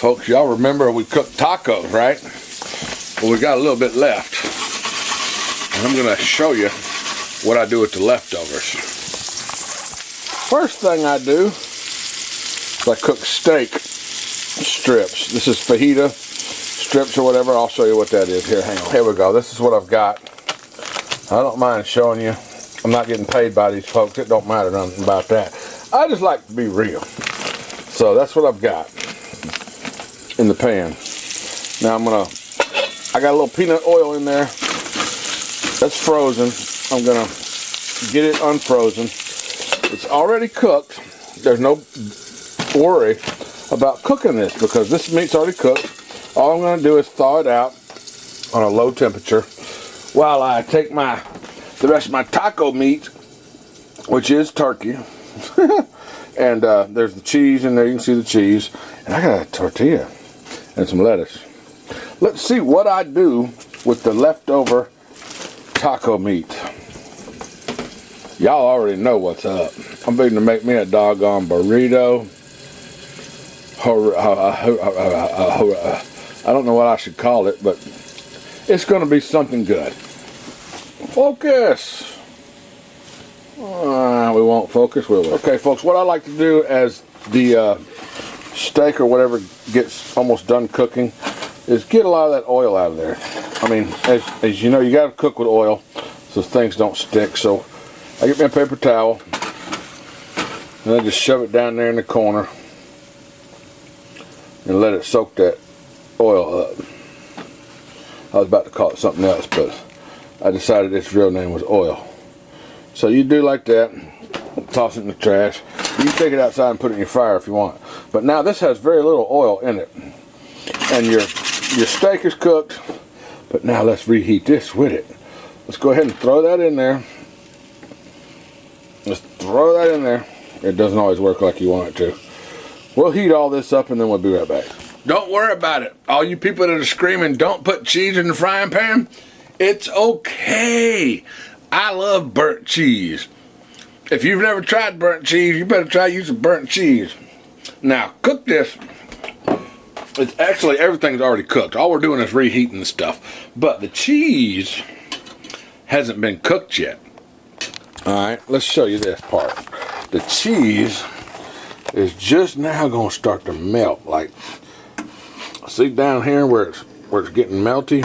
Folks, y'all remember we cooked tacos, right? Well, we got a little bit left. And I'm gonna show you what I do with the leftovers. First thing I do is I cook steak strips. This is fajita strips or whatever. I'll show you what that is. Here, hang on. Here we go. This is what I've got. I don't mind showing you. I'm not getting paid by these folks. It don't matter nothing about that. I just like to be real. So that's what I've got in the pan. Now I got a little peanut oil in there. That's frozen. I'm gonna get it unfrozen. It's already cooked. There's no worry about cooking this because this meat's already cooked. All I'm gonna do is thaw it out on a low temperature while I take the rest of my taco meat, which is turkey. And there's the cheese in there. You can see the cheese. And I got a tortilla and some lettuce. Let's see what I do with the leftover taco meat. Y'all already know what's up. I'm going to make me a doggone burrito. I don't know what I should call it, but it's going to be something good. Focus. We won't focus, will we? Okay, folks, what I like to do as the steak or whatever gets almost done cooking is get a lot of that oil out of there. I mean, as you know, you got to cook with oil so things don't stick. So I get me a paper towel and I just shove it down there in the corner and let it soak that oil up. I was about to call it something else, but I decided its real name was oil. So you do like that, toss it in the trash. You can take it outside and put it in your fire if you want. But now this has very little oil in it. And your steak is cooked, but now let's reheat this with it. Let's go ahead and throw that in there. Let's throw that in there. It doesn't always work like you want it to. We'll heat all this up and then we'll be right back. Don't worry about it. All you people that are screaming, don't put cheese in the frying pan, it's okay. I love burnt cheese. If you've never tried burnt cheese, you better try using burnt cheese. Now, cook this. It's actually, everything's already cooked. All we're doing is reheating the stuff. But the cheese hasn't been cooked yet. Alright, let's show you this part. The cheese is just now going to start to melt. Like, see down here where it's getting melty?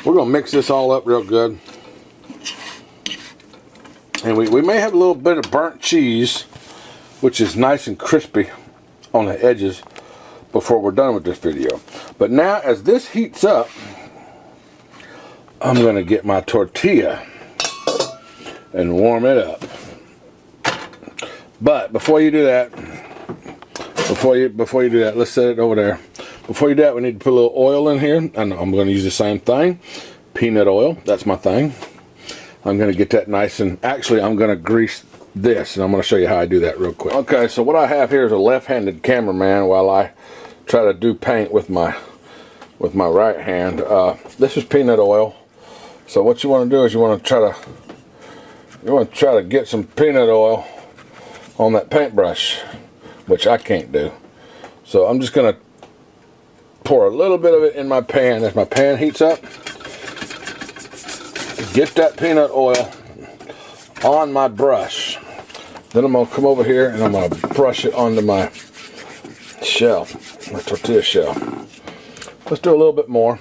We're going to mix this all up real good. And we may have a little bit of burnt cheese, which is nice and crispy on the edges before we're done with this video. But now as this heats up, I'm going to get my tortilla and warm it up. But before you do that, let's set it over there. Before you do that, we need to put a little oil in here. And I'm going to use the same thing. Peanut oil, that's my thing. I'm going to get that nice and, actually I'm going to grease this and I'm going to show you how I do that real quick. Okay, so what I have here is a left-handed cameraman while I try to do paint with my right hand. This is peanut oil. So what you want to do is you want to try to get some peanut oil on that paintbrush, which I can't do. So I'm just going to pour a little bit of it in my pan as my pan heats up. Get that peanut oil on my brush. Then I'm going to come over here and I'm going to brush it onto my shell, my tortilla shell. Let's do a little bit more.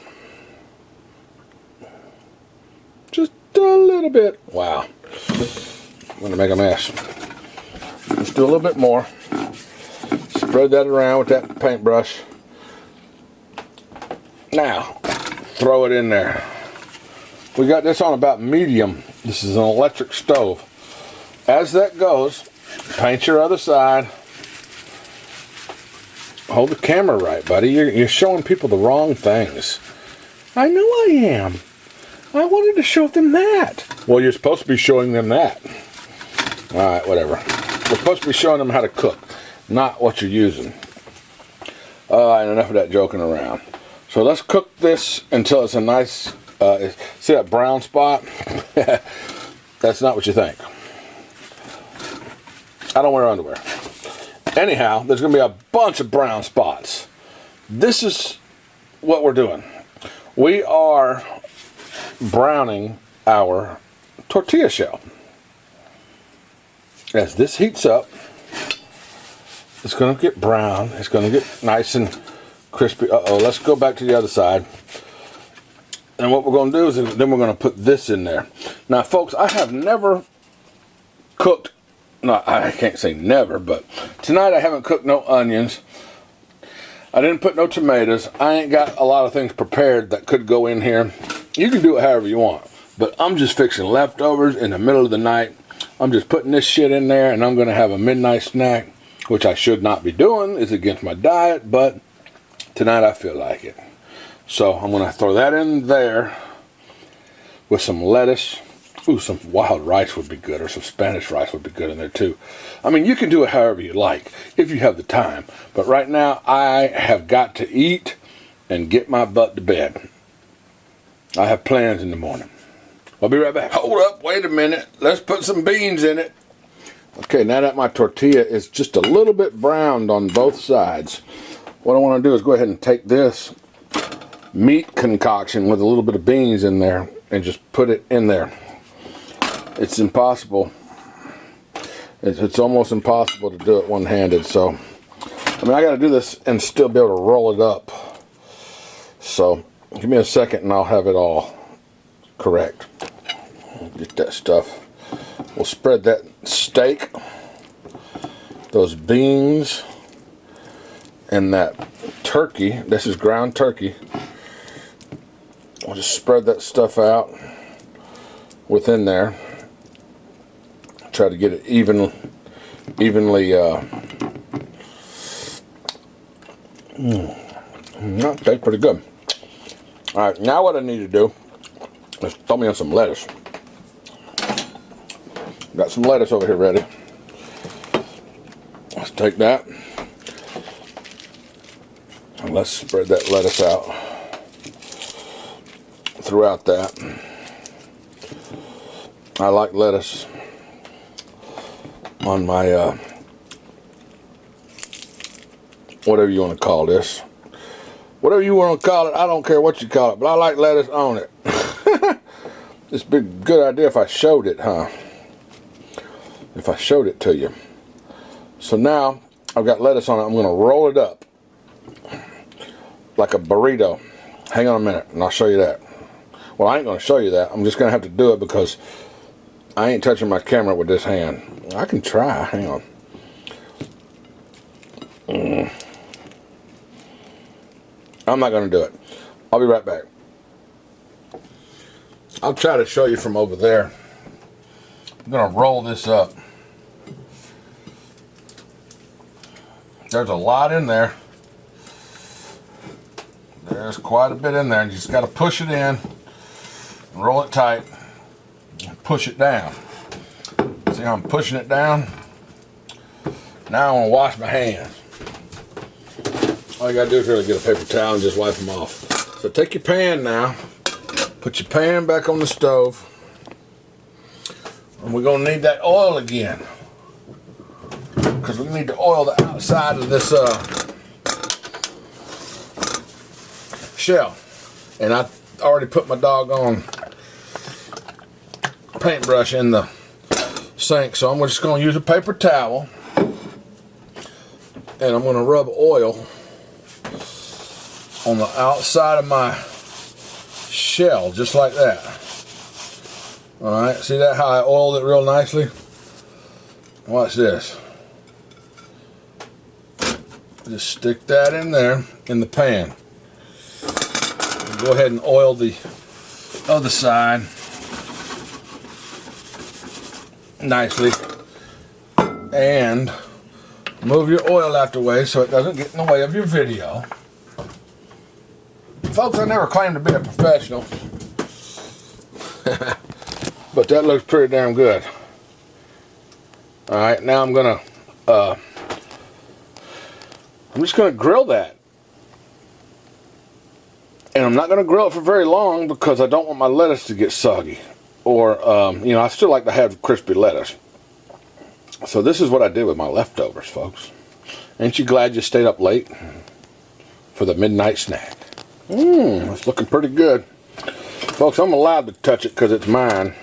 Just a little bit. Wow. I'm going to make a mess. Let's do a little bit more. Spread that around with that paintbrush. Now, throw it in there. We got this on about medium. This is an electric stove. As that goes, paint your other side. Hold the camera right, buddy. You're showing people the wrong things. I know I am. I wanted to show them that. Well, you're supposed to be showing them that. Alright, whatever. We're supposed to be showing them how to cook, not what you're using. And enough of that joking around. So let's cook this until it's a nice, see that brown spot? That's not what you think. I don't wear underwear. Anyhow, there's going to be a bunch of brown spots. This is what we're doing. We are browning our tortilla shell. As this heats up, it's going to get brown. It's going to get nice and crispy. Uh-oh, let's go back to the other side. And what we're going to do is then we're going to put this in there. Now, folks, I have never cooked, no, I can't say never, but tonight I haven't cooked no onions. I didn't put no tomatoes. I ain't got a lot of things prepared that could go in here. You can do it however you want, but I'm just fixing leftovers in the middle of the night. I'm just putting this shit in there, and I'm going to have a midnight snack, which I should not be doing. It's against my diet, but tonight I feel like it. So I'm going to throw that in there with some lettuce. Ooh, some wild rice would be good, or some Spanish rice would be good in there too. I mean, you can do it however you like, if you have the time. But right now, I have got to eat and get my butt to bed. I have plans in the morning. I'll be right back. Hold up, wait a minute. Let's put some beans in it. Okay, now that my tortilla is just a little bit browned on both sides, what I want to do is go ahead and take this meat concoction with a little bit of beans in there and just put it in there. It's impossible. It's almost impossible to do it one-handed. So, I mean, I got to do this and still be able to roll it up. So, give me a second and I'll have it all correct. Get that stuff. We'll spread that steak, those beans, and that turkey. This is ground turkey. We'll just spread that stuff out within there. Try to get it evenly okay, pretty good. Alright, now what I need to do is throw me on some lettuce. Got some lettuce over here ready. Let's take that and let's spread that lettuce out throughout that. I like lettuce on my whatever you want to call this. Whatever you want to call it, I don't care what you call it, but I like lettuce on it. This would be a good idea if I showed it, huh? If I showed it to you. So now I've got lettuce on it. I'm going to roll it up like a burrito. Hang on a minute and I'll show you that. Well, I ain't going to show you that. I'm just going to have to do it because I ain't touching my camera with this hand. I can try. Hang on. I'm not going to do it. I'll be right back. I'll try to show you from over there. I'm going to roll this up. There's a lot in there. There's quite a bit in there. You just got to push it in, roll it tight, and push it down. See how I'm pushing it down? Now I want to wash my hands. All you got to do is really get a paper towel and just wipe them off. So take your pan now, put your pan back on the stove, and we're going to need that oil again. Because we need to oil the outside of this shell. And I already put my doggone paintbrush in the sink, so I'm just going to use a paper towel and I'm going to rub oil on the outside of my shell, just like that. Alright, see that how I oiled it real nicely? Watch this. Just stick that in there in the pan. Go ahead and oil the other side nicely and move your oil out the way so it doesn't get in the way of your video. Folks, I never claimed to be a professional, but that looks pretty damn good. Alright, now I'm just gonna grill that. And I'm not going to grill it for very long because I don't want my lettuce to get soggy. Or, you know, I still like to have crispy lettuce. So this is what I did with my leftovers, folks. Ain't you glad you stayed up late for the midnight snack? It's looking pretty good. Folks, I'm allowed to touch it because it's mine.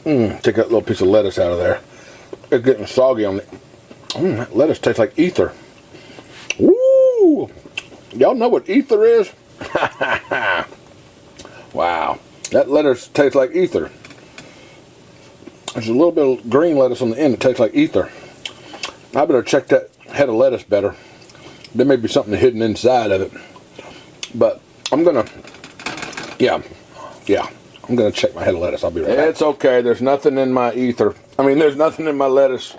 Take that little piece of lettuce out of there. It's getting soggy on it. That lettuce tastes like ether. Woo! Y'all know what ether is? Wow. That lettuce tastes like ether. There's a little bit of green lettuce on the end that tastes like ether. I better check that head of lettuce better. There may be something hidden inside of it. But I'm gonna, yeah, I'm gonna check my head of lettuce. I'll be right back. It's okay. There's nothing in my ether. I mean, there's nothing in my lettuce.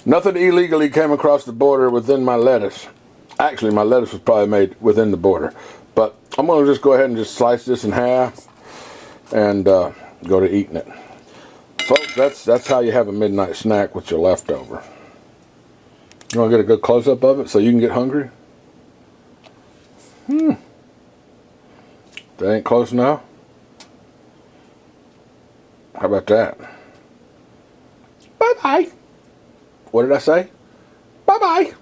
Nothing illegally came across the border within my lettuce. Actually, my lettuce was probably made within the border. But I'm gonna just go ahead and just slice this in half and go to eating it. Folks, that's how you have a midnight snack with your leftover. You want to get a good close-up of it so you can get hungry? That ain't close enough? How about that? Bye-bye. What did I say? Bye-bye.